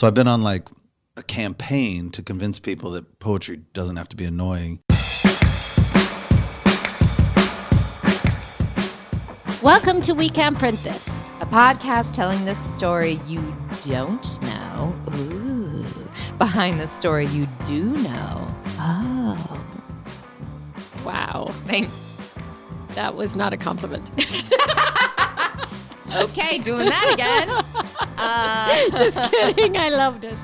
So I've been on like a campaign to convince people that poetry doesn't have to be annoying. Welcome to We Can't Print This, a podcast telling the story you don't know. Ooh, behind the story you do know. Oh. Wow. Thanks. That was not a compliment. Okay, doing that again. Just kidding. I loved it.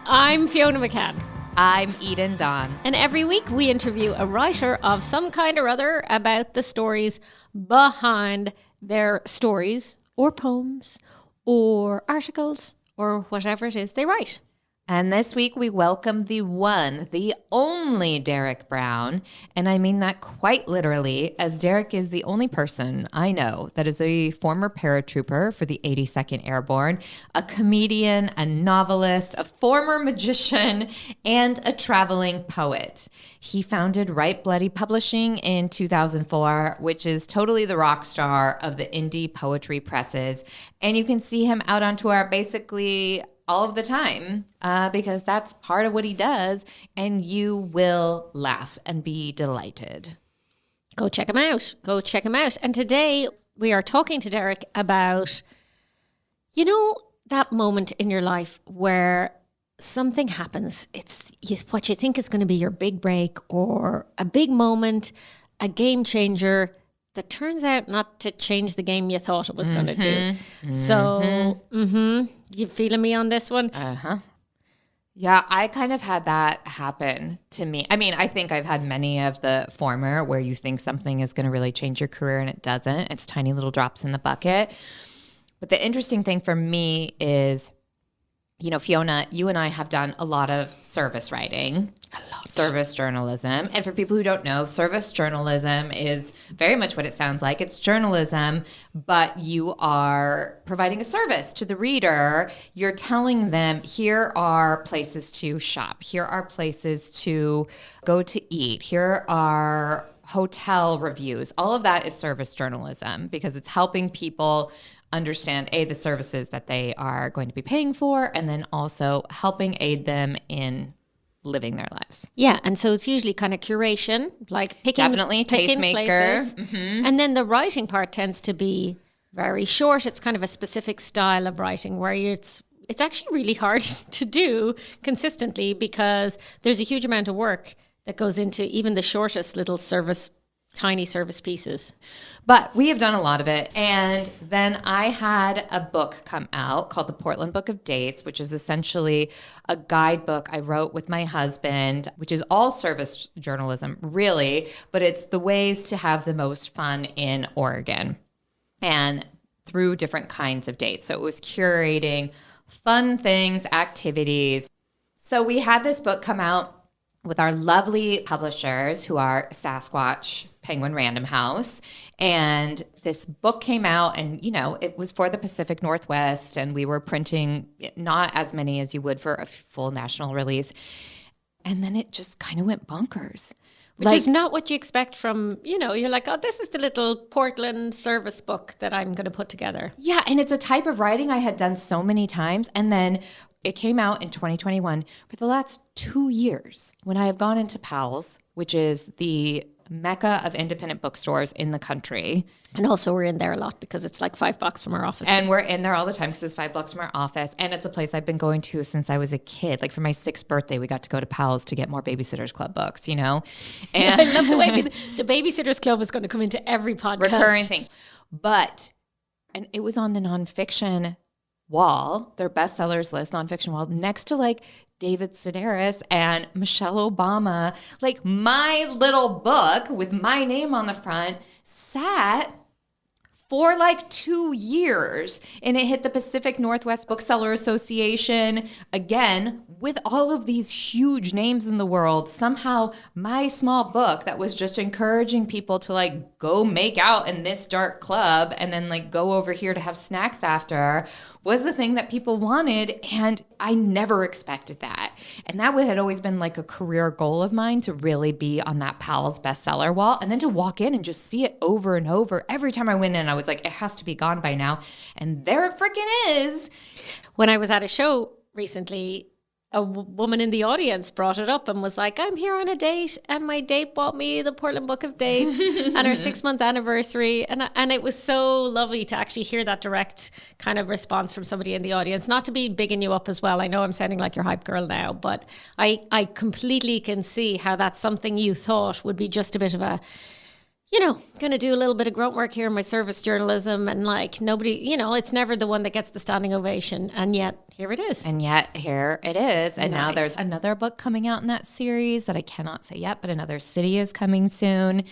I'm Fiona McCann. I'm Eden Don. And every week we interview a writer of some kind or other about the stories behind their stories or poems or articles or whatever it is they write. And this week we welcome the one, the only Derrick Brown. And I mean that quite literally, as Derrick is the only person I know that is a former paratrooper for the 82nd Airborne, a comedian, a novelist, a former magician, and a traveling poet. He founded Right Bloody Publishing in 2004, which is totally the rock star of the indie poetry presses. And you can see him out on tour basically all of the time, because that's part of what he does, and you will laugh and be delighted. Go check him out. Go check him out. And today we are talking to Derrick about, you know, that moment in your life where something happens. It's what you think is going to be your big break or a big moment, a game changer that turns out not to change the game you thought it was going to do. So, you feeling me on this one? Yeah, I kind of had that happen to me. I mean, I think I've had many of the former where you think something is going to really change your career and it doesn't. It's tiny little drops in the bucket. But the interesting thing for me is, you know, Fiona, you and I have done a lot of service writing, service journalism. And for people who don't know, service journalism is very much what it sounds like. It's journalism, but you are providing a service to the reader. You're telling them, here are places to shop. Here are places to go to eat. Here are hotel reviews. All of that is service journalism because it's helping people understand, the services that they are going to be paying for, and then also helping aid them in living their lives. Yeah, and so it's usually kind of curation, like picking tastemaker. Mm-hmm. And then the writing part tends to be very short. It's kind of a specific style of writing where it's actually really hard to do consistently because there's a huge amount of work that goes into even the shortest little tiny service pieces. But we have done a lot of it. And then I had a book come out called The Portland Book of Dates, which is essentially a guidebook I wrote with my husband, which is all service journalism, really, but it's the ways to have the most fun in Oregon and through different kinds of dates. So it was curating fun things, activities. So we had this book come out with our lovely publishers who are Sasquatch Penguin Random House. And this book came out and, you know, it was for the Pacific Northwest and we were printing not as many as you would for a full national release. And then it just kind of went bonkers. Which is not what you expect from, you know, you're like, oh, this is the little Portland service book that I'm going to put together. Yeah, and it's a type of writing I had done so many times. And then it came out in 2021. For the last 2 years, when I have gone into Powell's, which is the mecca of independent bookstores in the country. And also we're in there a lot because it's like 5 blocks from our office. And we're in there all the time because it's 5 blocks from our office. And it's a place I've been going to since I was a kid. Like for my 6th birthday, we got to go to Powell's to get more Babysitters Club books, you know? And I love the way the Babysitters Club is going to come into every podcast. Recurring thing. And it was on the nonfiction wall, their bestsellers list, nonfiction wall, next to like David Sedaris and Michelle Obama. Like my little book with my name on the front sat for like 2 years, and it hit the Pacific Northwest Bookseller Association again with all of these huge names in the world. Somehow my small book that was just encouraging people to like go make out in this dark club and then like go over here to have snacks after was the thing that people wanted, and I never expected that. And that had always been like a career goal of mine, to really be on that Powell's bestseller wall, and then to walk in and just see it over and over. Every time I went in, I was like, it has to be gone by now. And there it freaking is. When I was at a show recently, a woman in the audience brought it up and was like, I'm here on a date and my date bought me the Portland Book of Dates and our 6-month anniversary. And it was so lovely to actually hear that direct kind of response from somebody in the audience. Not to be bigging you up as well. I know I'm sounding like your hype girl now, but I completely can see how that's something you thought would be just a bit of a, going to do a little bit of grunt work here in my service journalism, and like nobody, it's never the one that gets the standing ovation. And yet here it is. And yet here it is. And now Nice. there's another book coming out in that series that I cannot say yet, but Another City is coming soon.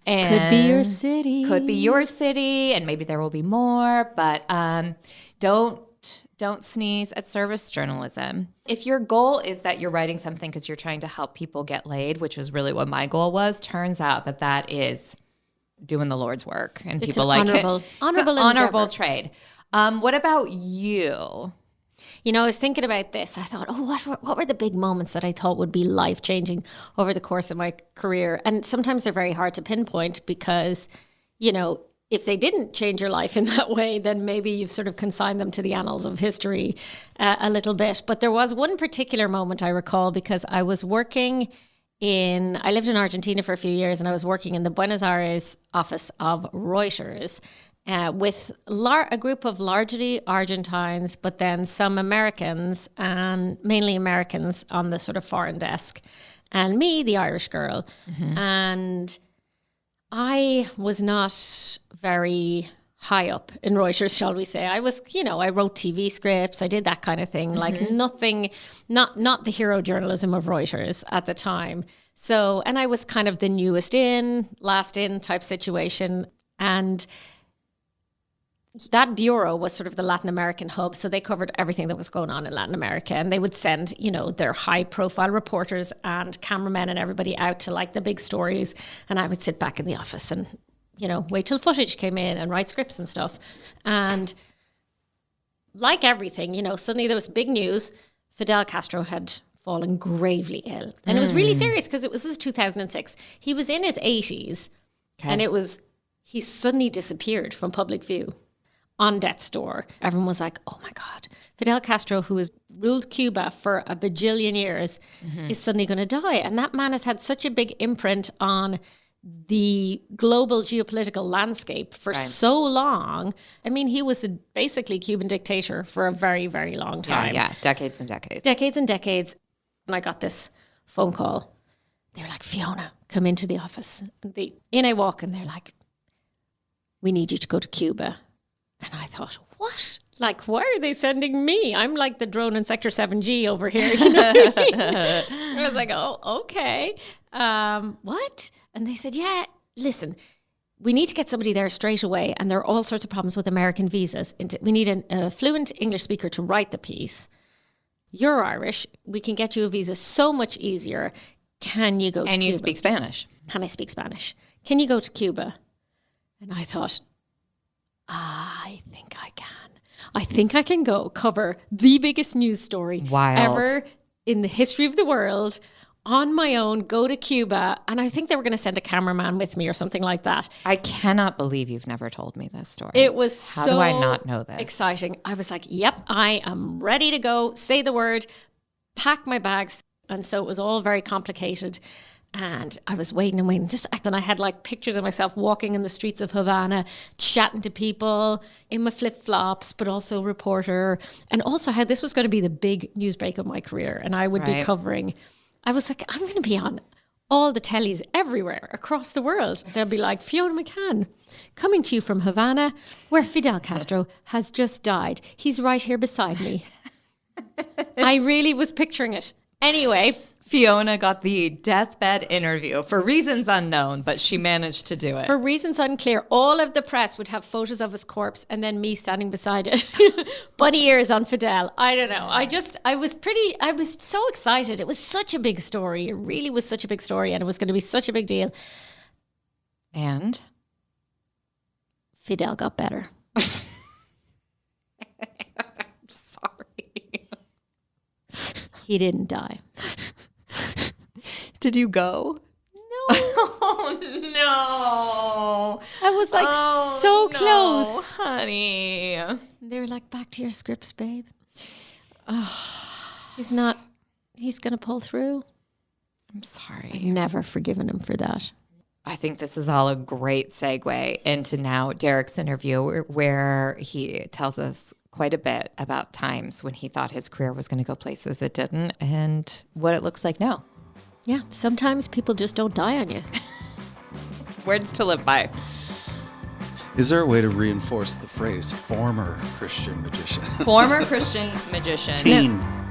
And Could be your city. Could be your city, and maybe there will be more, but don't sneeze at service journalism. If your goal is that you're writing something because you're trying to help people get laid, which was really what my goal was, turns out that is doing the Lord's work, and It's people an like honorable, it. honorable, It's an honorable endeavor. trade. What about you? I was thinking about this. I thought, what were the big moments that I thought would be life-changing over the course of my career? And sometimes they're very hard to pinpoint because, if they didn't change your life in that way, then maybe you've sort of consigned them to the annals of history a little bit. But there was one particular moment I recall because I was working I lived in Argentina for a few years, and I was working in the Buenos Aires office of Reuters with a group of largely Argentines, but then some Americans, and mainly Americans on the sort of foreign desk, and me, the Irish girl. Mm-hmm. And I was not very high up in Reuters, shall we say. I was, I wrote TV scripts, I did that kind of thing, like nothing, not the hero journalism of Reuters at the time. So, and I was kind of the newest in, last in type situation. And that bureau was sort of the Latin American hub. So they covered everything that was going on in Latin America. And they would send, their high profile reporters and cameramen and everybody out to like the big stories. And I would sit back in the office and, wait till footage came in and write scripts and stuff. And like everything, suddenly there was big news. Fidel Castro had fallen gravely ill. And it was really serious because this is 2006. He was in his 80s and he suddenly disappeared from public view on death's door. Everyone was like, oh my God, Fidel Castro, who has ruled Cuba for a bajillion years, is suddenly going to die. And that man has had such a big imprint on the global geopolitical landscape for so long. I mean, he was basically Cuban dictator for a very, very long time. Yeah, decades and decades. Decades and decades. And I got this phone call. They were like, Fiona, come into the office. In I walk and they're like, we need you to go to Cuba. And I thought, what? Like, why are they sending me? I'm like the drone in Sector 7G over here. You know what I mean? I was like, oh, okay. What? And they said, yeah, listen, we need to get somebody there straight away. And there are all sorts of problems with American visas. We need a fluent English speaker to write the piece. You're Irish. We can get you a visa so much easier. Can you go to Cuba? And you speak Spanish. And I speak Spanish. Can you go to Cuba? And I thought, I think I can. I think I can go cover the biggest news story ever in the history of the world on my own, go to Cuba. And I think they were going to send a cameraman with me or something like that. I cannot believe you've never told me this story. It was How do I not know this? Exciting. I was like, yep, I am ready to go, say the word, pack my bags. And so it was all very complicated. And I was waiting and waiting. And I had like pictures of myself walking in the streets of Havana, chatting to people in my flip-flops, but also reporter. And also how this was going to be the big news break of my career. And I would be covering, I was like, I'm going to be on all the tellies everywhere across the world. They'll be like, Fiona McCann, coming to you from Havana, where Fidel Castro has just died. He's right here beside me. I really was picturing it. Anyway, Fiona got the deathbed interview for reasons unknown, but she managed to do it. For reasons unclear, all of the press would have photos of his corpse and then me standing beside it. Bunny ears on Fidel. I don't know. I was so excited. It was such a big story. It really was such a big story, and it was going to be such a big deal. And? Fidel got better. I'm sorry. He didn't die. Did you go? No. Oh, no. I was like so close. Honey. They were like, back to your scripts, babe. He's not. He's going to pull through. I'm sorry. I've never forgiven him for that. I think this is all a great segue into now Derrick's interview where he tells us quite a bit about times when he thought his career was going to go places it didn't and what it looks like now. Yeah, sometimes people just don't die on you. Words to live by. Is there a way to reinforce the phrase former Christian magician? Former Christian magician.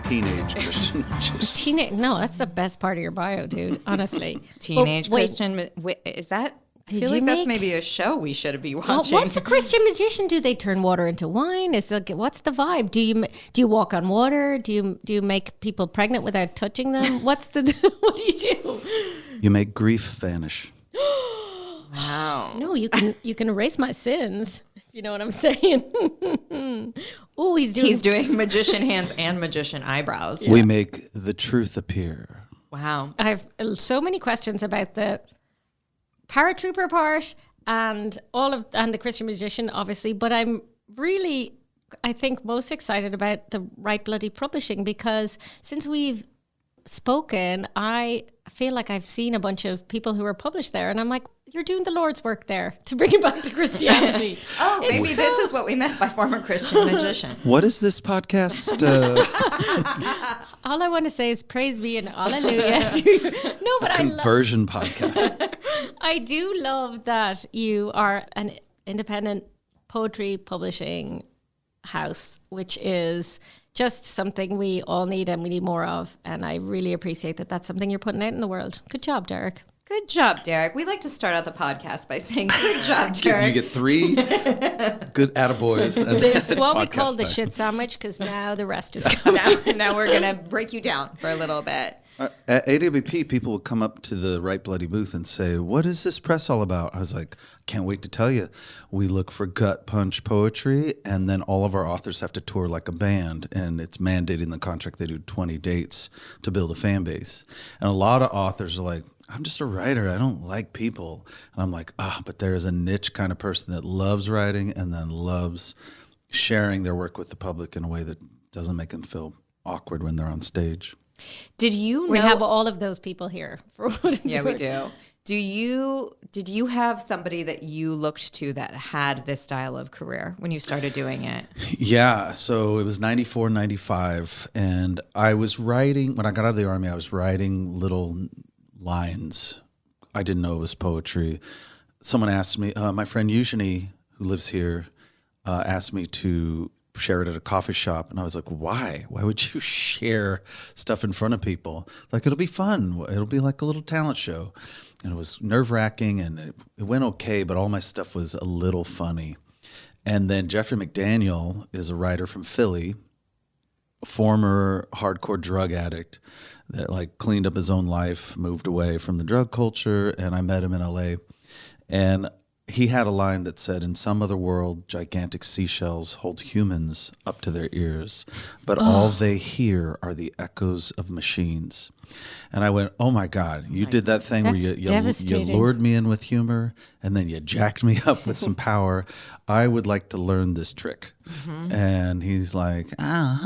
Teenage Christian magician. No, that's the best part of your bio, dude. Honestly. Teenage Wait, Christian. Wait, is that? I Did feel you like that's make- maybe a show we should be well, watching. what's a Christian magician? Do they turn water into wine? What's the vibe? Do you walk on water? Do you make people pregnant without touching them? What do you do? You make grief vanish. Wow. No, you can erase my sins. If you know what I'm saying. Oh, He's doing magician hands and magician eyebrows. Yeah. We make the truth appear. Wow. I have so many questions about the paratrooper part and the Christian magician, obviously, but I'm really, I think, most excited about the Right Bloody Publishing because since we've spoken, I feel like I've seen a bunch of people who are published there, and I'm like, you're doing the Lord's work there to bring it back to Christianity. Maybe this is what we meant by former Christian magician. What is this podcast? All I want to say is praise be and hallelujah. No, but Conversion podcast. I do love that you are an independent poetry publishing house, which is just something we all need and we need more of. And I really appreciate that that's something you're putting out in the world. Good job, Derrick. Good job, Derrick. We like to start out the podcast by saying, good job, Derrick. You get 3 good attaboys. And It's it's what we podcast call the time. shit sandwich because now the rest is coming. now we're going to break you down for a little bit. At AWP, people would come up to the Right Bloody booth and say, what is this press all about? I was like, can't wait to tell you. We look for gut punch poetry, and then all of our authors have to tour like a band, and it's mandated in the contract they do 20 dates to build a fan base. And a lot of authors are like, I'm just a writer. I don't like people. And I'm like, but there is a niche kind of person that loves writing and then loves sharing their work with the public in a way that doesn't make them feel awkward when they're on stage. Did you know? We have all of those people here. For what it's Yeah, we worth. do. Did you have somebody that you looked to that had this style of career when you started doing it? Yeah, so it was 94, 95, and I was writing, when I got out of the Army, I was writing little lines. I didn't know it was poetry. Someone asked me, my friend Eugenie, who lives here, asked me to share it at a coffee shop. And I was like, why? Why would you share stuff in front of people? Like, it'll be fun. It'll be like a little talent show. And it was nerve-wracking, and it went okay, but all my stuff was a little funny. And then Jeffrey McDaniel is a writer from Philly, a former hardcore drug addict that like cleaned up his own life, moved away from the drug culture, and I met him in LA. And he had a line that said, in some other world, gigantic seashells hold humans up to their ears, but all they hear are the echoes of machines. And I went, oh my God, you did that thing where you devastating. lured me in with humor and then you jacked me up with some power. I would like to learn this trick. Mm-hmm. And he's like,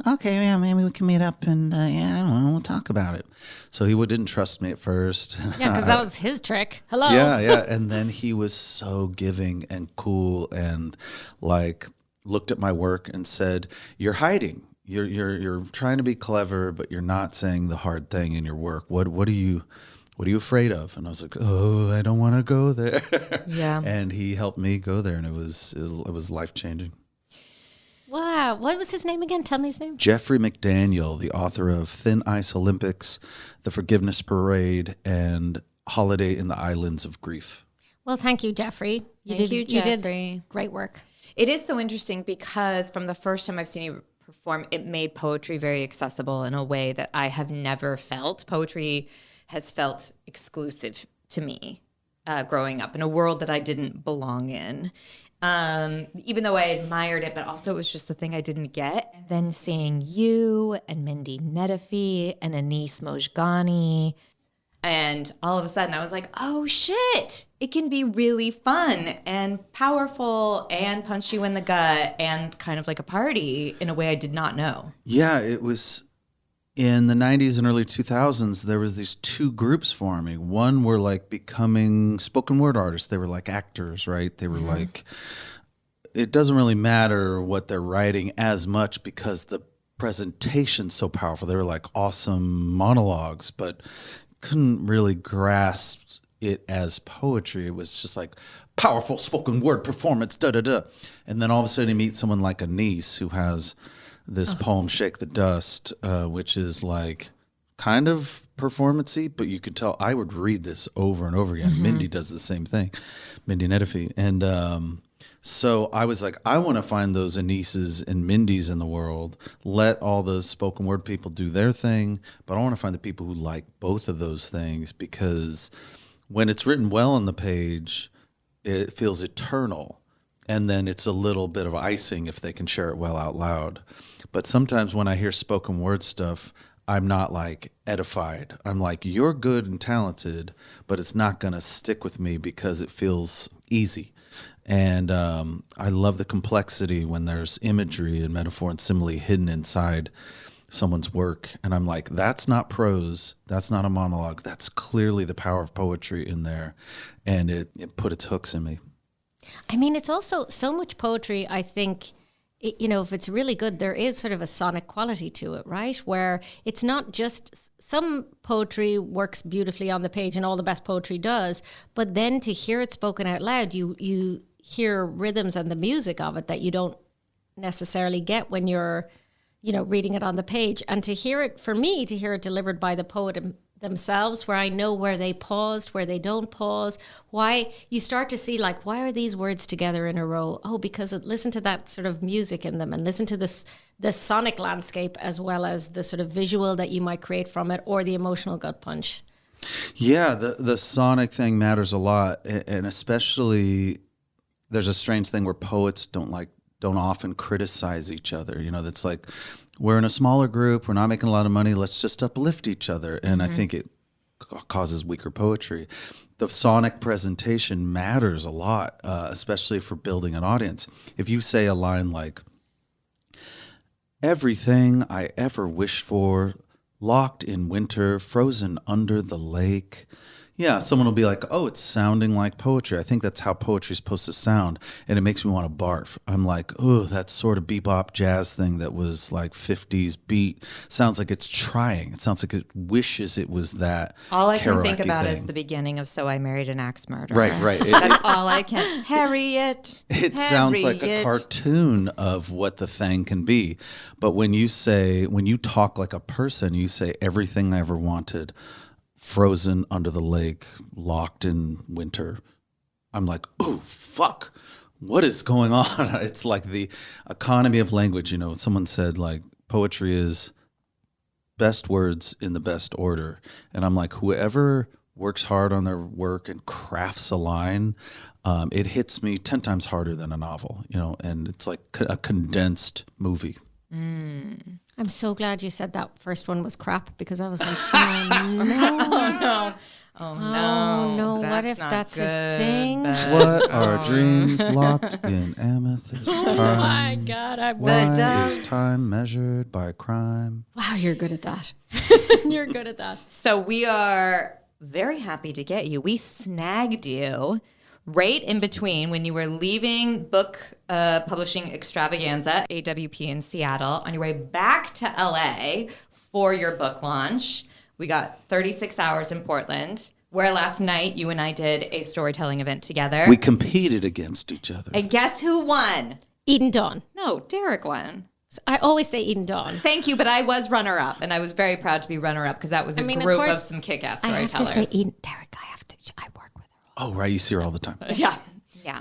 okay, yeah, maybe we can meet up and I don't know, we'll talk about it. So he didn't trust me at first. Yeah, because that was his trick. Hello. Yeah. And then he was so giving and cool and like looked at my work and said, you're hiding. You're trying to be clever, but you're not saying the hard thing in your work. What are you afraid of? And I was like, I don't want to go there. Yeah. And he helped me go there, and it was life-changing. Wow. What was his name again? Tell me his name. Jeffrey McDaniel, the author of Thin Ice Olympics, The Forgiveness Parade, and Holiday in the Islands of Grief. Well, thank you, Jeffrey. You did great work. It is so interesting because from the first time I've seen you perform, it made poetry very accessible in a way that I have never felt. Poetry has felt exclusive to me growing up in a world that I didn't belong in. Even though I admired it, but also it was just the thing I didn't get. And then seeing you and Mindy Netafee and Anis Mojgani, and all of a sudden I was like, oh shit, it can be really fun and powerful and punch you in the gut and kind of like a party in a way I did not know. Yeah, it was in the 90s and early 2000s, there was these two groups forming. One were like becoming spoken word artists. They were like actors, right? They were like, it doesn't really matter what they're writing as much because the presentation's so powerful. They were like awesome monologues, but couldn't really grasp it as poetry. It was just like powerful spoken word performance, da-da-da. And then all of a sudden you meet someone like Anise who has this poem, Shake the Dust, which is like kind of performance-y, but you could tell I would read this over and over again. Mindy does the same thing, Mindy Nettifee. And so I was like, I want to find those Anises and Mindys in the world, let all the spoken word people do their thing, but I want to find the people who like both of those things, because when it's written well on the page, it feels eternal. And then it's a little bit of icing if they can share it well out loud. But sometimes when I hear spoken word stuff, I'm not like edified. I'm like, you're good and talented, but it's not going to stick with me because it feels easy. And I love the complexity when there's imagery and metaphor and simile hidden inside someone's work. And I'm like, that's not prose. That's not a monologue. That's clearly the power of poetry in there. And it put its hooks in me. I mean, it's also so much poetry, I think, if it's really good, there is sort of a sonic quality to it, right? Where it's not just, some poetry works beautifully on the page and all the best poetry does, but then to hear it spoken out loud, you hear rhythms and the music of it that you don't necessarily get when you're, reading it on the page. And to hear it delivered by the poet themselves, where I know where they paused, where they don't pause, why you start to see like, why are these words together in a row? Oh, because listen to that sort of music in them, and listen to the sonic landscape as well as the sort of visual that you might create from it, or the emotional gut punch. Yeah, the sonic thing matters a lot, and especially there's a strange thing where poets don't often criticize each other. That's like, we're in a smaller group, we're not making a lot of money, let's just uplift each other. And I think it causes weaker poetry. The sonic presentation matters a lot, especially for building an audience. If you say a line like, everything I ever wished for, locked in winter, frozen under the lake. Yeah, someone will be like, oh, it's sounding like poetry. I think that's how poetry is supposed to sound. And it makes me want to barf. I'm like, oh, that sort of bebop jazz thing that was like 50s beat sounds like it's trying. It sounds like it wishes it was that. All I can think Kerouac-y about thing. is the beginning of So I Married an Axe Murderer. Right. That's all I can. Harriet. Sounds like a cartoon of what the thing can be. But when you talk like a person, you say everything I ever wanted, frozen under the lake, locked in winter. I'm like, oh, fuck. What is going on? It's like the economy of language. Someone said like poetry is best words in the best order. And I'm like, whoever works hard on their work and crafts a line, it hits me 10 times harder than a novel, and it's like a condensed movie. I'm so glad you said that first one was crap, because I was like, oh no, what if that's his thing? What are dreams locked in amethyst time? Oh my God, Why is time measured by crime? Wow, you're good at that. You're good at that. So we are very happy to get you. We snagged you right in between when you were leaving book publishing extravaganza, AWP in Seattle, on your way back to LA for your book launch. We got 36 hours in Portland, where last night you and I did a storytelling event together. We competed against each other. And guess who won? Eden Dawn. No, Derrick won. I always say Eden Dawn. Thank you, but I was runner-up, and I was very proud to be runner-up because that was a group of some kick-ass I storytellers. have to say Eden, Derrick, I work with her. Oh, right. You see her all the time.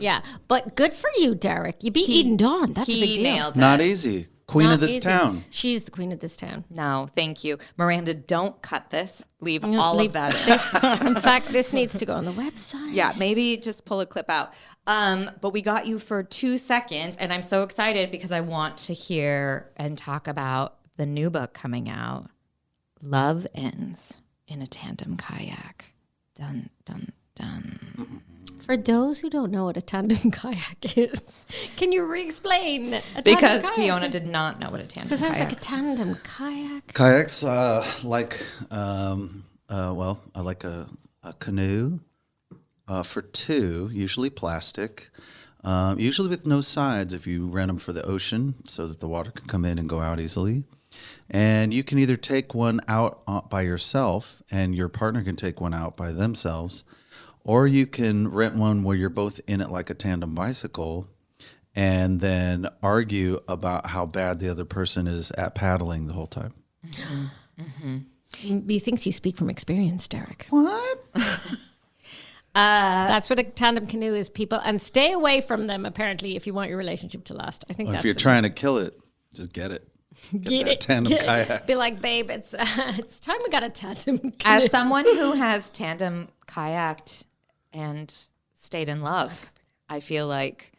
Yeah. But good for you, Derrick. You beat Eden Dawn. That's a big deal. Nailed it. Not easy. Queen Not of this easy. town. She's the queen of this town. No, thank you. Miranda, don't cut this. Leave all of that in. In fact, this needs to go on the website. Yeah, maybe just pull a clip out. But we got you for 2 seconds, and I'm so excited because I want to hear and talk about the new book coming out, Love Ends in a Tandem Kayak. Dun, dun, dun. For those who don't know what a tandem kayak is, can you re-explain? Because Fiona did not know what a tandem Because I was kayak. like, a tandem kayak? Kayaks, I like a canoe for two, usually plastic, usually with no sides if you rent them for the ocean so that the water can come in and go out easily. And you can either take one out by yourself and your partner can take one out by themselves, or you can rent one where you're both in it like a tandem bicycle and then argue about how bad the other person is at paddling the whole time. He thinks you speak from experience, Derek. What? That's what a tandem canoe is, people. And stay away from them, apparently, if you want your relationship to last. I think Well, that's if you're trying to kill it, just get it. Get that tandem kayak. Be like, babe, it's time we got a tandem canoe. As someone who has tandem kayaked and stayed in love, I feel like,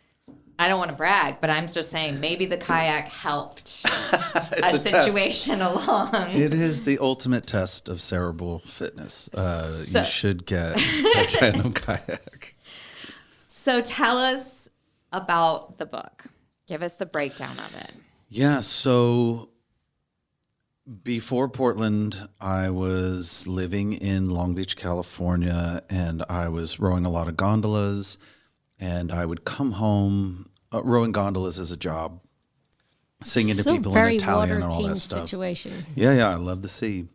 I don't want to brag, but I'm just saying maybe the kayak helped a situation along. It is the ultimate test of cerebral fitness. You should get a tandem kayak. So tell us about the book. Give us the breakdown of it. Yeah, so before Portland, I was living in Long Beach, California, and I was rowing a lot of gondolas, and I would come home, rowing gondolas as a job, singing to people in Italian and all that stuff. Situation. Yeah, I love the sea.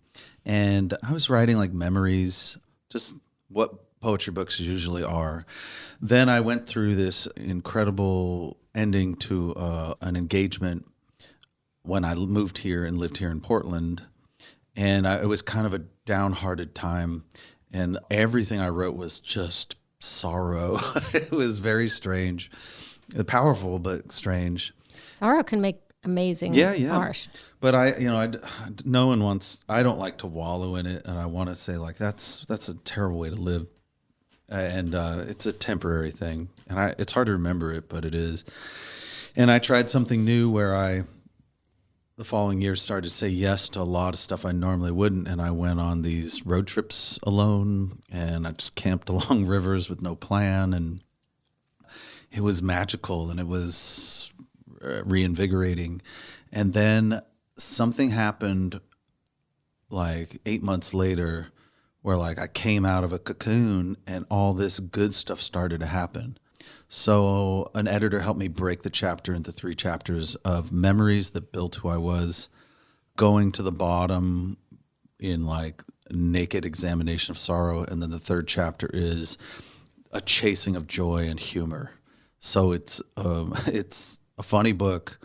And I was writing like memories, just what poetry books usually are. Then I went through this incredible ending to an engagement when I moved here and lived here in Portland. And it was kind of a downhearted time. And everything I wrote was just sorrow. It was very strange. Powerful, but strange. Sorrow can make amazing art. But no one wants, I don't like to wallow in it. And I want to say like, that's a terrible way to live. And it's a temporary thing. And it's hard to remember it, but it is. And I tried something new where the following year started to say yes to a lot of stuff I normally wouldn't. And I went on these road trips alone and I just camped along rivers with no plan. And it was magical and it was reinvigorating. And then something happened like 8 months later where like I came out of a cocoon and all this good stuff started to happen. So an editor helped me break the chapter into 3 chapters of memories that built who I was, going to the bottom in like naked examination of sorrow. And then the 3rd chapter is a chasing of joy and humor. So it's a funny book,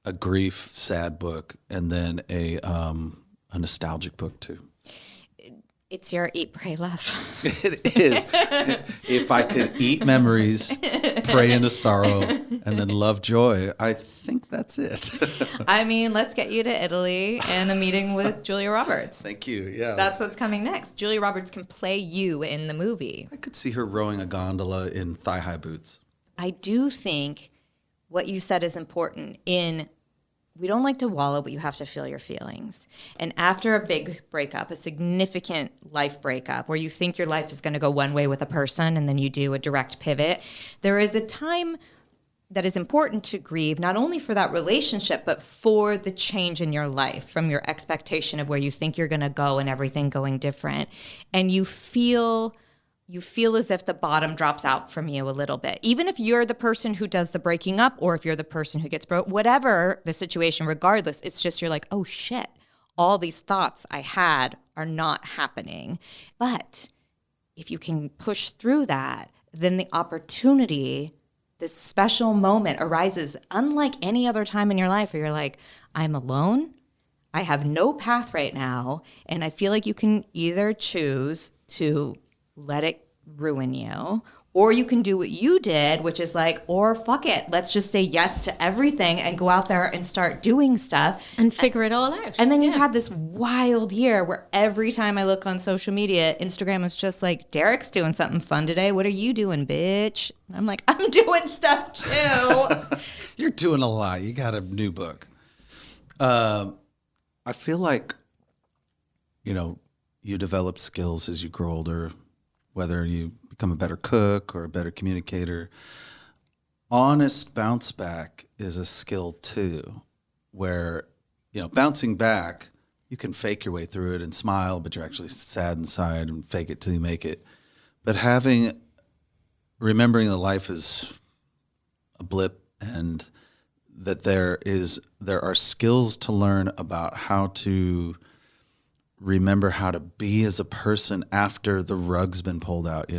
a grief, sad book, and then a nostalgic book too. It's your eat, pray, love. It is. If I could eat memories, pray into sorrow, and then love joy, I think that's it. I mean, let's get you to Italy and a meeting with Julia Roberts. Thank you. Yeah. That's what's coming next. Julia Roberts can play you in the movie. I could see her rowing a gondola in thigh-high boots. I do think what you said is important we don't like to wallow, but you have to feel your feelings. And after a big breakup, a significant life breakup, where you think your life is going to go one way with a person and then you do a direct pivot, there is a time that is important to grieve, not only for that relationship, but for the change in your life, from your expectation of where you think you're going to go and everything going different. And you feel as if the bottom drops out from you a little bit. Even if you're the person who does the breaking up or if you're the person who gets broke, whatever the situation, regardless, it's just you're like, oh shit, all these thoughts I had are not happening. But if you can push through that, then the opportunity, this special moment arises unlike any other time in your life where you're like, I'm alone, I have no path right now, and I feel like you can either choose to let it ruin you, or you can do what you did, which is like, or fuck it, let's just say yes to everything and go out there and start doing stuff and figure it all out. And then you've had this wild year where every time I look on social media, Instagram is just like, Derrick's doing something fun today. What are you doing, bitch? And I'm like, I'm doing stuff too. You're doing a lot. You got a new book. I feel like, you develop skills as you grow older. whether you become a better cook or a better communicator. Honest bounce back is a skill too, where, bouncing back, you can fake your way through it and smile, but you're actually sad inside, and fake it till you make it. But remembering that life is a blip, and that there are skills to learn about how to remember how to be as a person after the rug's been pulled out.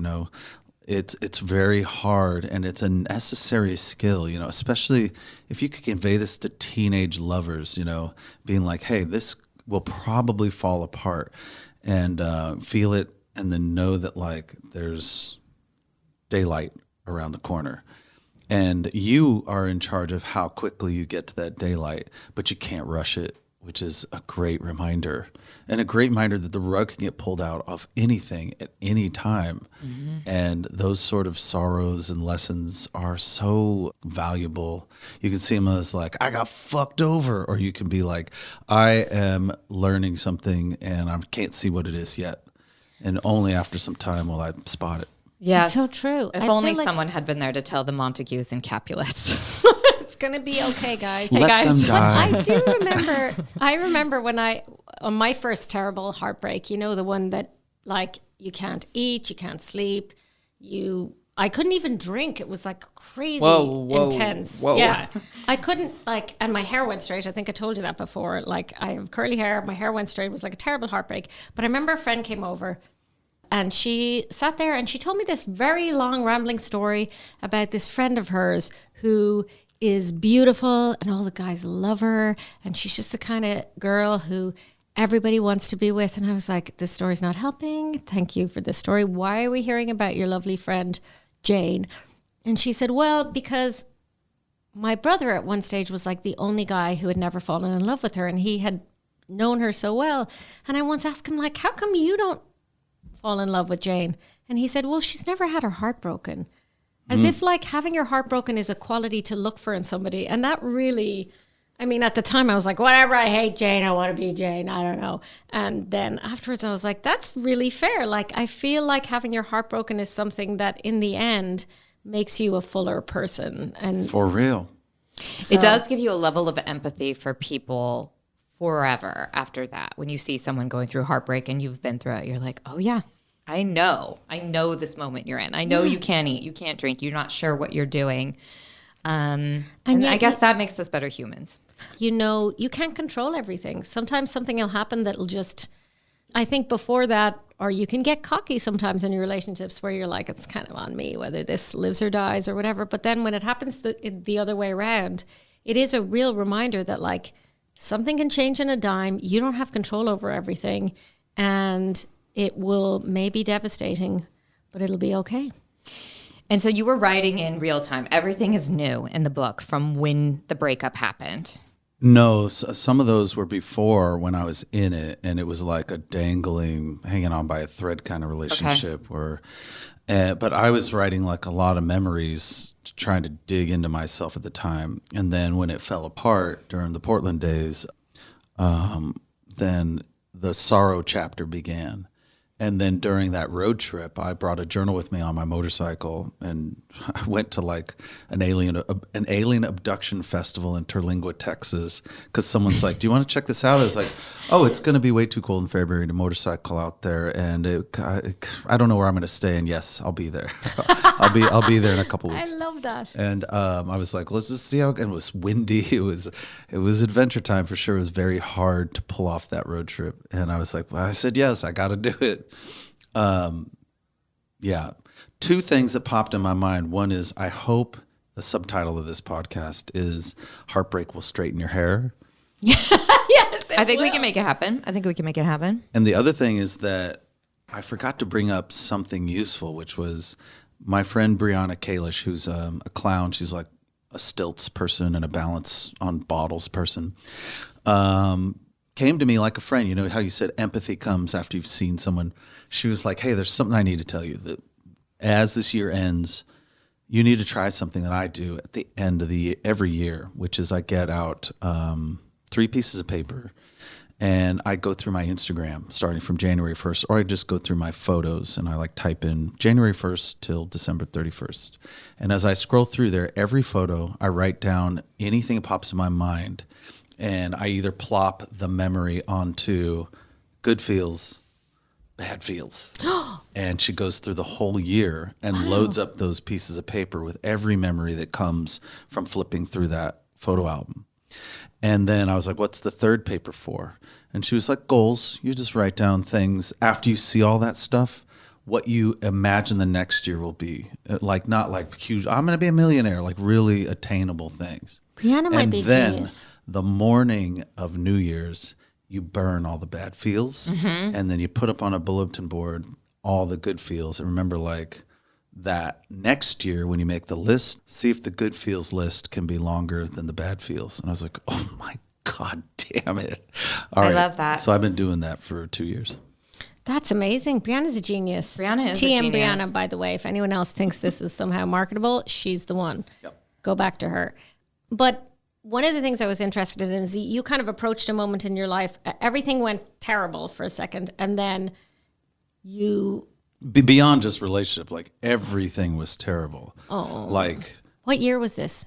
It's very hard, and it's a necessary skill, especially if you could convey this to teenage lovers, being like, hey, this will probably fall apart, and feel it, and then know that like there's daylight around the corner. And you are in charge of how quickly you get to that daylight, but you can't rush it, which is a great reminder. And a great reminder that the rug can get pulled out of anything at any time. Mm-hmm. And those sort of sorrows and lessons are so valuable. You can see them as like, I got fucked over. Or you can be like, I am learning something and I can't see what it is yet. And only after some time will I spot it. Yes. It's so true. If only someone had been there to tell the Montagues and Capulets. It's going to be okay, guys. Let hey, guys. them die. I do remember, when on my first terrible heartbreak, the one that like you can't eat, you can't sleep, I couldn't even drink. It was like crazy intense. Whoa. Yeah. I couldn't and my hair went straight. I think I told you that before. Like I have curly hair. My hair went straight. It was like a terrible heartbreak. But I remember a friend came over and she sat there and she told me this very long rambling story about this friend of hers who is beautiful and all the guys love her. And she's just the kind of girl who everybody wants to be with. And I was like, this story's not helping. Thank you for this story. Why are we hearing about your lovely friend, Jane? And she said, well, because my brother at one stage was like the only guy who had never fallen in love with her. And he had known her so well. And I once asked him, like, how come you don't fall in love with Jane? And he said, well, she's never had her heart broken. As if like having your heart broken is a quality to look for in somebody. And that really, at the time I was like, whatever, I hate Jane, I want to be Jane, I don't know. And then afterwards I was like, that's really fair. Like I feel like having your heart broken is something that in the end makes you a fuller person. And for real. It does give you a level of empathy for people forever after that. When you see someone going through heartbreak and you've been through it, you're like, oh yeah, I know this moment you're in. I know you can't eat, you can't drink, you're not sure what you're doing. And I guess that makes us better humans. You can't control everything. Sometimes something will happen that'll just, I think before that, or you can get cocky sometimes in your relationships where you're like, it's kind of on me, whether this lives or dies or whatever. But then when it happens the other way around, it is a real reminder that like something can change in a dime. You don't have control over everything. And it will may be devastating, but it'll be okay. And so you were writing in real time. Everything is new in the book from when the breakup happened. No, some of those were before when I was in it, and it was like a dangling, hanging on by a thread kind of relationship. But I was writing like a lot of memories, trying to dig into myself at the time. And then when it fell apart during the Portland days, then the sorrow chapter began. And then during that road trip, I brought a journal with me on my motorcycle, and I went to like an alien abduction festival in Terlingua, Texas, because someone's like, "Do you want to check this out?" I was like, "Oh, it's going to be way too cold in February to motorcycle out there, and I don't know where I'm going to stay." And yes, I'll be there. I'll be there in a couple weeks. I love that. And I was like, let's just see how. And it was windy. It was adventure time for sure. It was very hard to pull off that road trip, and I was like, well, I said yes, I got to do it. Yeah. Two things that popped in my mind. One is, I hope the subtitle of this podcast is "Heartbreak Will Straighten Your Hair." Yes, I think we can make it happen. And the other thing is that I forgot to bring up something useful, which was my friend Brianna Kalish, who's a clown. She's like a stilts person and a balance on bottles person. Came to me like a friend. You know how you said empathy comes after you've seen someone. She was like, hey, there's something I need to tell you, that as this year ends, you need to try something that I do at the end of every year, which is I get out 3 pieces of paper, And I go through my Instagram starting from January 1st, or I just go through my photos and I like type in January 1st till December 31st. And as I scroll through there, every photo, I write down anything that pops in my mind. And I either plop the memory onto good feels, bad feels. And she goes through the whole year and loads up those pieces of paper with every memory that comes from flipping through that photo album. And then I was like, what's the third paper for? And she was like, goals. You just write down things after you see all that stuff, what you imagine the next year will be. Like, not like huge, I'm going to be a millionaire, like really attainable things. Brianna might And be then genius. the morning of New Year's, you burn all the bad feels, and then you put up on a bulletin board all the good feels. And remember, like, that next year when you make the list, see if the good feels list can be longer than the bad feels. And I was like, oh my God damn it. All I right. love that. So I've been doing that for 2 years. That's amazing. Brianna's a genius. Brianna is a TM genius. Brianna, by the way. If anyone else thinks this is somehow marketable, she's the one. Yep. Go back to her. But one of the things I was interested in is you kind of approached a moment in your life. Everything went terrible for a second, and then you... Beyond just relationship, like everything was terrible. Oh. Like What year was this?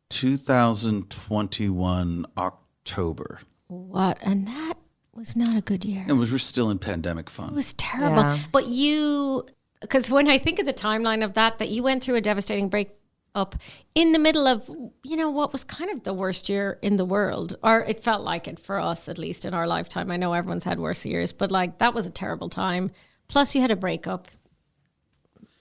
2021 October. What? And that was not a good year. We're still in pandemic fun. It was terrible. Yeah. But you, because when I think of the timeline of that you went through a devastating breakup in the middle of, what was kind of the worst year in the world, or it felt like it for us, at least in our lifetime. I know everyone's had worse years, but like that was a terrible time. Plus you had a breakup.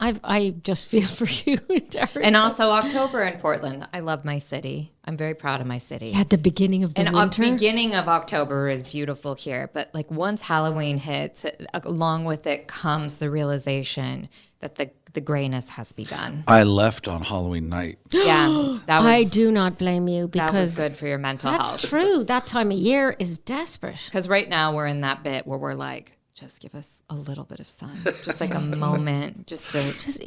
I just feel for you, Derrick. And also October in Portland. I love my city. I'm very proud of my city. At the beginning of the And winter. beginning of October is beautiful here, but like once Halloween hits, along with it comes the realization that the grayness has begun. I left on Halloween night. Yeah, that was, I do not blame you that was because good for your mental that's health. true. That time of year is desperate. Because right now we're in that bit where we're like, just give us a little bit of sun, just like a moment, just Just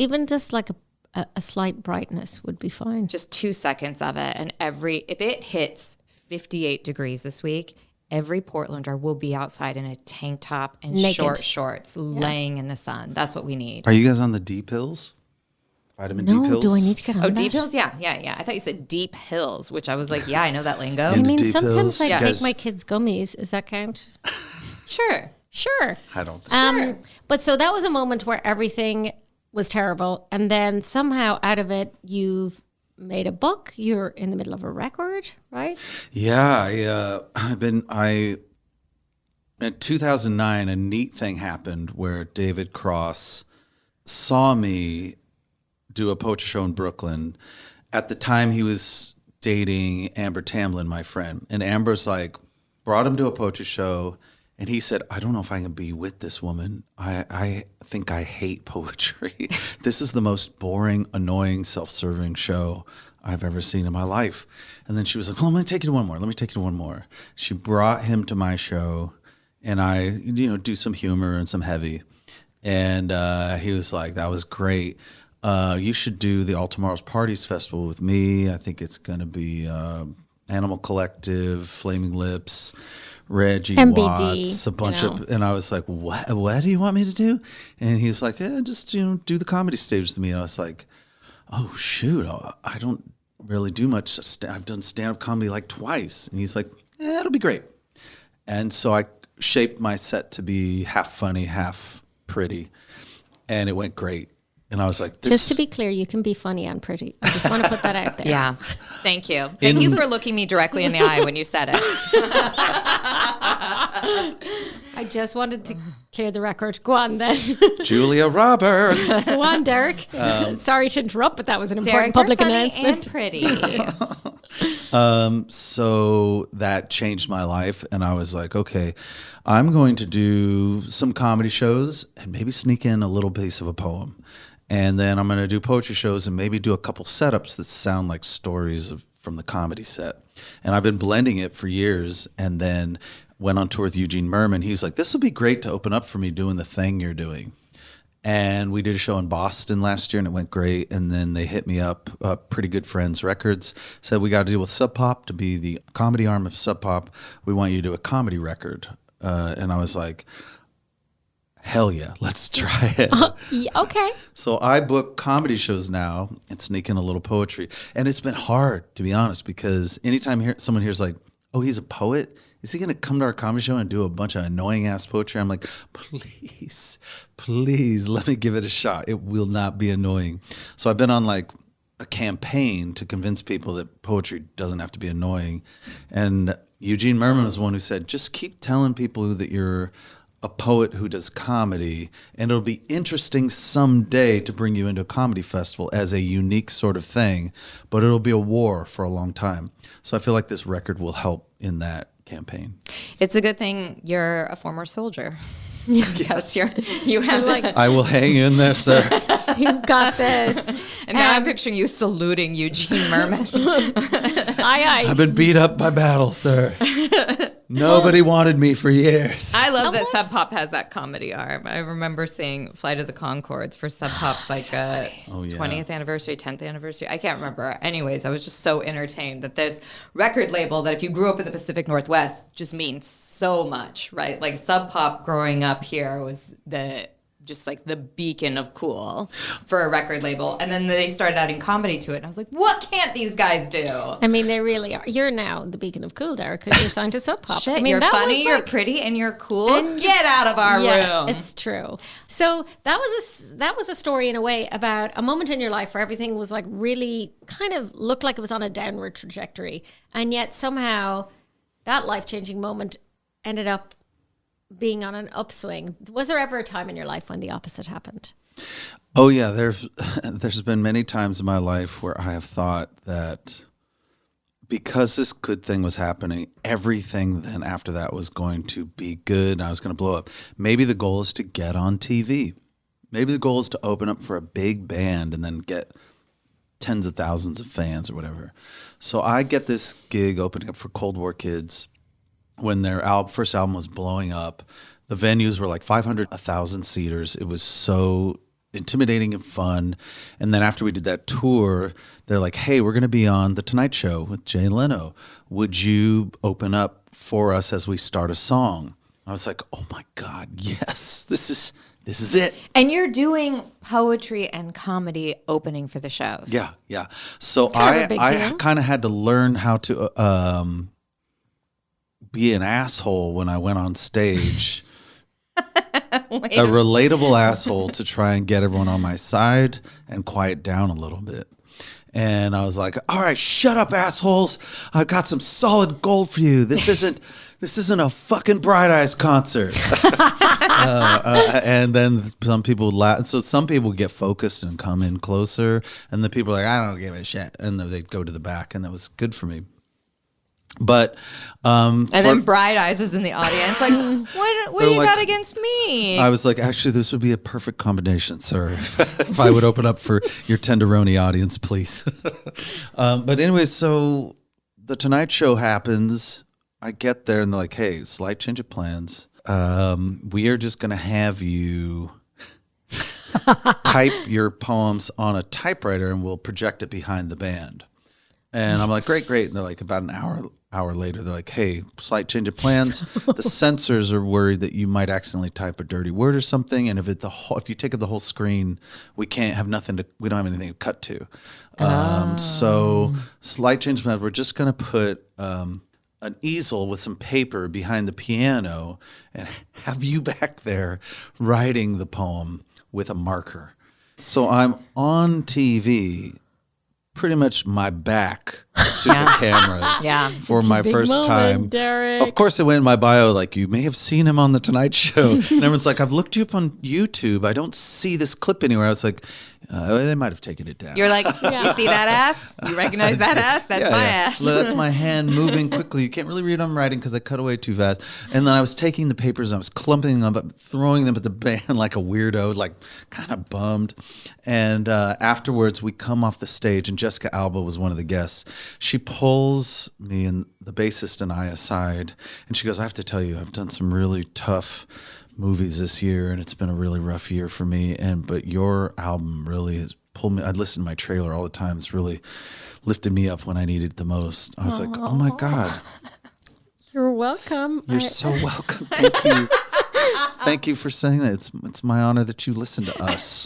a slight brightness would be fine. just 2 seconds of it. And if it hits 58 degrees this week, every Portlander will be outside in a tank top and Naked. short shorts, laying in the sun. That's what we need. Are you guys on the D pills? Vitamin D No, pills? do I need to get on Oh, that? deep hills? Yeah. I thought you said deep hills, which I was like, yeah, I know that lingo. I Into mean, deep sometimes hills? I Yeah. take Guys- my kids' gummies. Does that count? Sure. Sure. I don't. But so that was a moment where everything was terrible. And then somehow out of it, you've made a book. You're in the middle of a record, right? Yeah, in 2009, a neat thing happened where David Cross saw me do a poetry show in Brooklyn. At the time, he was dating Amber Tamlin, my friend. And Amber's like, brought him to a poetry show. And he said, I don't know if I can be with this woman. I think I hate poetry. This is the most boring, annoying, self-serving show I've ever seen in my life. And then she was like, well, let me take you to one more. Let me take you to one more. She brought him to my show, and I, do some humor and some heavy. And he was like, that was great. You should do the All Tomorrow's Parties Festival with me. I think it's going to be Animal Collective, Flaming Lips, Reggie MBD, Watts, a bunch of, and I was like, what do you want me to do? And he was like, just, do the comedy stage with me. And I was like, oh, shoot, I don't really do much. I've done stand-up comedy like twice. And he's like, it'll be great. And so I shaped my set to be half funny, half pretty. And it went great. And I was like, this Just to be clear, you can be funny and pretty. I just want to put that out there. Yeah. Thank you. Thank you for looking me directly in the eye when you said it. I just wanted to clear the record. Go on then. Julia Roberts. Go on, Derrick. Sorry to interrupt, but that was an important Derrick, public you're funny announcement. and pretty. So that changed my life. And I was like, okay, I'm going to do some comedy shows and maybe sneak in a little piece of a poem. And then I'm going to do poetry shows and maybe do a couple setups that sound like stories from the comedy set. And I've been blending it for years, and then went on tour with Eugene Merman. He's like, this will be great to open up for me doing the thing you're doing. And we did a show in Boston last year, and it went great. And then they hit me up, Pretty Good Friends Records, said, we got to deal with Sub Pop to be the comedy arm of Sub Pop. We want you to do a comedy record. And I was like, hell yeah, let's try it. Okay. So I book comedy shows now and sneak in a little poetry. And it's been hard, to be honest, because anytime someone hears like, oh, he's a poet, is he going to come to our comedy show and do a bunch of annoying ass poetry? I'm like, please, let me give it a shot. It will not be annoying. So I've been on like a campaign to convince people that poetry doesn't have to be annoying. And Eugene Merman was the one who said, just keep telling people that you're a poet who does comedy, and it'll be interesting someday to bring you into a comedy festival as a unique sort of thing, but it'll be a war for a long time. So I feel like this record will help in that campaign. It's a good thing you're a former soldier. Yes, you have like, I will hang in there, sir. You've got this. And now I'm picturing you saluting Eugene Merman. I've been beat up by battle, sir. Nobody wanted me for years. I love that Sub Pop has that comedy arm. I remember seeing Flight of the Conchords for Sub Pop's like 20th anniversary, 10th anniversary. I can't remember. Anyways, I was just so entertained that this record label that if you grew up in the Pacific Northwest just means so much, right? Like Sub Pop growing up here was just like the beacon of cool for a record label. And then they started adding comedy to it. And I was like, what can't these guys do? I mean, they really are. You're now the beacon of cool, Derrick, because you're signed to Sub Pop. Shit, I mean, you're that funny, was you're like, pretty, and you're cool. And get out of our room. It's true. So that was a story in a way about a moment in your life where everything was like really kind of looked like it was on a downward trajectory. And yet somehow that life-changing moment ended up being on an upswing. Was there ever a time in your life when the opposite happened? Oh yeah, there's been many times in my life where I have thought that because this good thing was happening, everything then after that was going to be good and I was going to blow up. Maybe the goal is to get on TV. Maybe the goal is to open up for a big band and then get tens of thousands of fans or whatever. So I get this gig opening up for Cold War Kids when their first album was blowing up. The venues were like 500, 1,000 seaters. It was so intimidating and fun. And then after we did that tour, they're like, hey, we're going to be on The Tonight Show with Jay Leno. Would you open up for us as we start a song? I was like, oh my God, yes, this is it. And you're doing poetry and comedy opening for the shows. Yeah. So Kind of a big I deal. kind of had to learn how to be an asshole when I went on stage. A relatable asshole to try and get everyone on my side and quiet down a little bit. And I was like, all right, shut up, assholes. I've got some solid gold for you. This isn't a fucking Bright Eyes concert. And then some people laugh. So some people get focused and come in closer. And the people are like, I don't give a shit. And then they'd go to the back. And that was good for me. But and then Bright Eyes is in the audience, like, what do you got against me? I was like, actually, this would be a perfect combination, sir. If I would open up for your tenderoni audience, please. But anyway, so the Tonight Show happens. I get there and they're like, hey, slight change of plans. We are just going to have you type your poems on a typewriter and we'll project it behind the band. And I'm like, great. And they're like, about an hour later, they're like, hey, slight change of plans. The censors are worried that you might accidentally type a dirty word or something. And if you take up the whole screen, we don't have anything to cut to. So slight change of plans. We're just going to put an easel with some paper behind the piano and have you back there writing the poem with a marker. So I'm on TV, pretty much my back to the cameras for my first moment, time. Derrick. Of course, it went in my bio, like, you may have seen him on The Tonight Show. And everyone's like, I've looked you up on YouTube. I don't see this clip anywhere. I was like, they might have taken it down. You're like, you see that ass? You recognize that ass? That's my ass. That's my hand moving quickly. You can't really read what I'm writing because I cut away too fast. And then I was taking the papers and I was clumping them up, throwing them at the band like a weirdo, like kind of bummed. And afterwards, we come off the stage and Jessica Alba was one of the guests. She pulls me and the bassist and I aside and she goes, I have to tell you, I've done some really tough movies this year, and it's been a really rough year for me. But your album really has pulled me. I'd listen to my trailer all the time. It's really lifted me up when I needed it the most. I was like, oh my God. You're welcome. You're so welcome. Thank you. Thank you for saying that. It's my honor that you listen to us.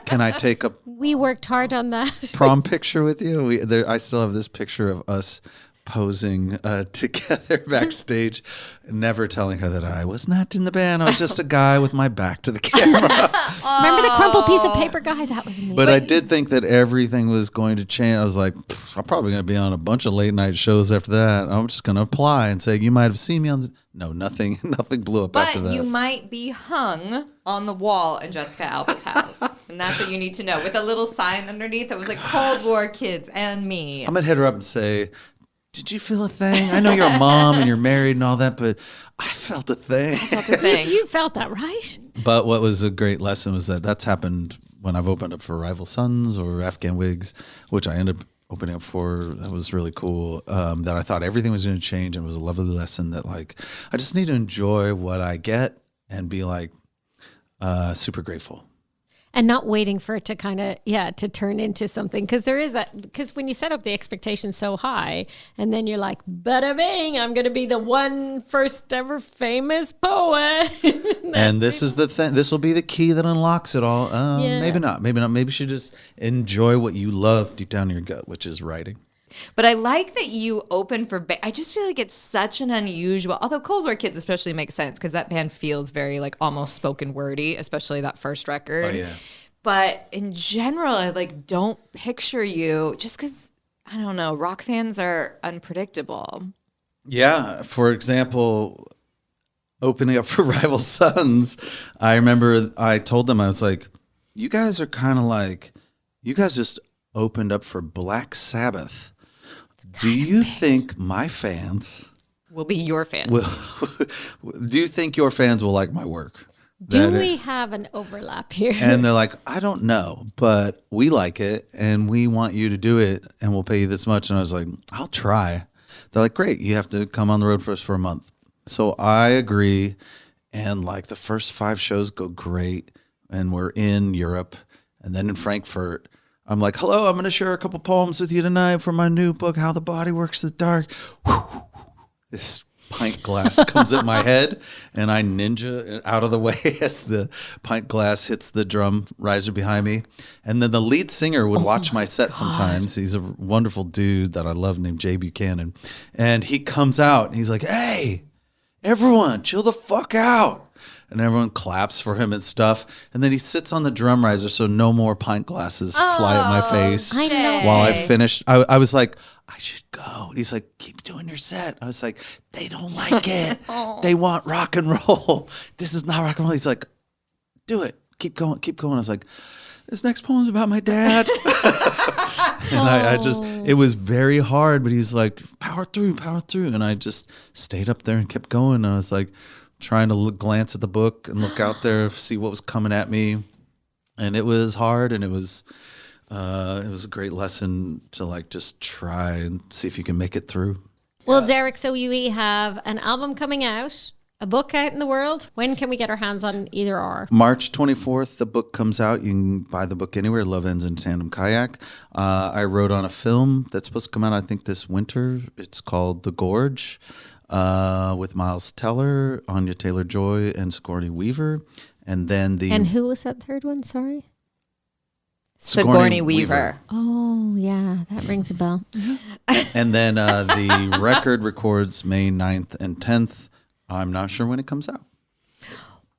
Can I take a We worked hard on that. prom picture with you? I still have this picture of us posing together backstage, never telling her that I was not in the band. I was just a guy with my back to the camera. Remember the crumpled piece of paper guy? That was me. But I did think that everything was going to change. I was like, I'm probably going to be on a bunch of late night shows after that. I'm just going to apply and say, you might have seen me on the... No, nothing blew up after that. But you might be hung on the wall in Jessica Alba's house. And that's what you need to know. With a little sign underneath that was like Cold War kids and me. I'm going to hit her up and say, did you feel a thing? I know you're a mom and you're married and all that, but I felt a thing. You felt that, right? But what was a great lesson was that that's happened when I've opened up for Rival Sons or Afghan Wigs, which I ended up opening up for. That was really cool. That I thought everything was going to change, and it was a lovely lesson that like I just need to enjoy what I get and be like super grateful. And not waiting for it to kind of, to turn into something. Because when you set up the expectations so high, and then you're like, bada bing, I'm going to be the first ever famous poet. And this is the thing. This will be the key that unlocks it all. Maybe not. Maybe not. Maybe you should just enjoy what you love deep down in your gut, which is writing. But I like that you open for I just feel like it's such an unusual, although Cold War Kids especially makes sense because that band feels very like almost spoken wordy, especially that first record. Oh, yeah. But in general, I like don't picture you just because, I don't know, rock fans are unpredictable. Yeah. For example, opening up for Rival Sons, I remember I told them, I was like, you guys are kind of like, you guys just opened up for Black Sabbath. Do you think my fans will be your fans? Do you think your fans will like my work? Do we have an overlap here? And they're like, I don't know, but we like it and we want you to do it and we'll pay you this much. And I was like, I'll try. They're like, great, you have to come on the road for us for a month. So I agree. And like the first 5 shows go great. And we're in Europe and then in Frankfurt. I'm like, hello, I'm going to share a couple poems with you tonight from my new book, How the Body Works in the Dark. This pint glass comes at my head, and I ninja out of the way as the pint glass hits the drum riser behind me. And then the lead singer would watch my set sometimes. He's a wonderful dude that I love named Jay Buchanan. And he comes out, and he's like, hey, everyone, chill the fuck out. And everyone claps for him and stuff. And then he sits on the drum riser so no more pint glasses fly at my face. I know. While I finished, I was like, I should go. And he's like, keep doing your set. I was like, they don't like it. They want rock and roll. This is not rock and roll. He's like, do it. Keep going. Keep going. I was like, this next poem's about my dad. And I just, it was very hard, but he's like, power through. And I just stayed up there and kept going. And I was like, trying to glance at the book and look out there, see what was coming at me. And it was hard, and it was a great lesson to like just try and see if you can make it through. Well, Derrick, so we have an album coming out, a book out in the world. When can we get our hands on either or? March 24th, the book comes out. You can buy the book anywhere. Love Ends in Tandem Kayak. I wrote on a film that's supposed to come out, I think, this winter. It's called The Gorge. With Miles Teller, Anya Taylor-Joy, and Sigourney Weaver. And then And who was that third one? Sorry? Sigourney Weaver. Oh, yeah. That rings a bell. And then the record records May 9th and 10th. I'm not sure when it comes out.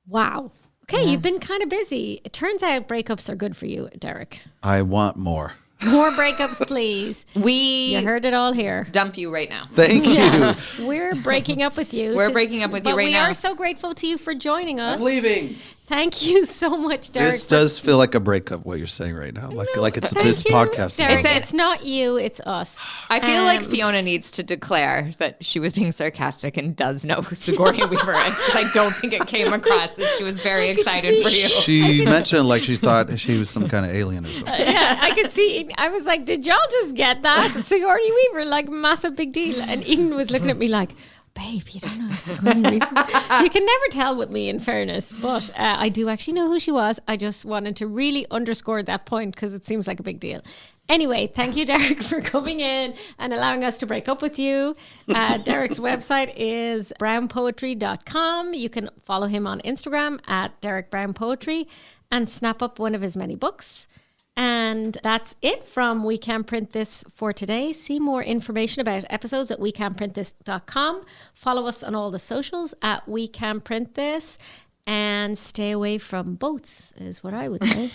Wow. Okay, you've been kind of busy. It turns out breakups are good for you, Derrick. I want more. More breakups, please. You heard it all here. Dump you right now. Thank you. We're breaking up with you. We're breaking up with you right now. But we are so grateful to you for joining us. I'm leaving. Thank you so much, Derrick. This does feel like a breakup, what you're saying right now. Like it's this podcast. Derrick, it's not you, it's us. I feel like Fiona needs to declare that she was being sarcastic and does know who Sigourney Weaver is, because I don't think it came across that she was very excited for you. She mentioned like she thought she was some kind of alien or something. Yeah, I could see. I was like, did y'all just get that? Sigourney Weaver, like massive big deal. And Eden was looking at me like, babe, you don't know Sigourney Weaver. You can never tell with me, in fairness, but I do actually know who she was. I just wanted to really underscore that point because it seems like a big deal. Anyway, thank you, Derrick, for coming in and allowing us to break up with you. Derrick's website is brownpoetry.com. You can follow him on Instagram at Derrick Brown Poetry and snap up one of his many books. And that's it from We Can't Print This for today. See more information about episodes at wecanprintthis.com. Follow us on all the socials at We Can't Print This. And stay away from boats is what I would say.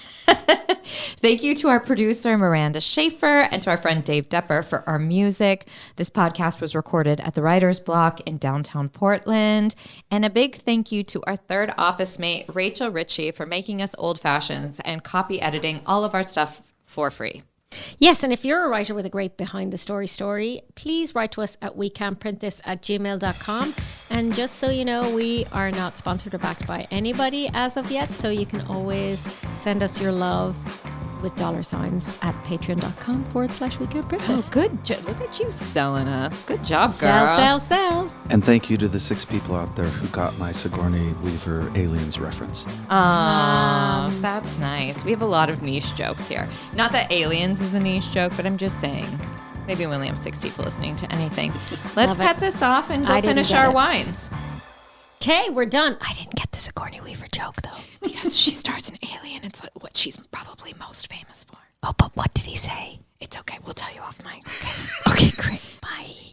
Thank you to our producer, Miranda Schaefer, and to our friend Dave Depper for our music. This podcast was recorded at the Writer's Block in downtown Portland. And a big thank you to our third office mate, Rachel Ritchie, for making us old fashions and copy editing all of our stuff for free. Yes, and if you're a writer with a great behind the story, please write to us at wecanprintthis@gmail.com. And just so you know, we are not sponsored or backed by anybody as of yet, so you can always send us your love with $signs at patreon.com/wecanprintthis. Oh, good. Look at you selling us. Good job, girl. Sell. And thank you to the 6 people out there who got my Sigourney Weaver aliens reference. Oh, that's nice. We have a lot of niche jokes here. Not that aliens is a niche joke, but I'm just saying. Maybe we only have 6 people listening to anything. Let's cut this off and go finish our wines. Okay, we're done. I didn't get the Sigourney Weaver joke, though. Because she stars in Alien. It's what she's probably most famous for. Oh, but what did he say? It's okay. We'll tell you off mic. Okay, great. Bye.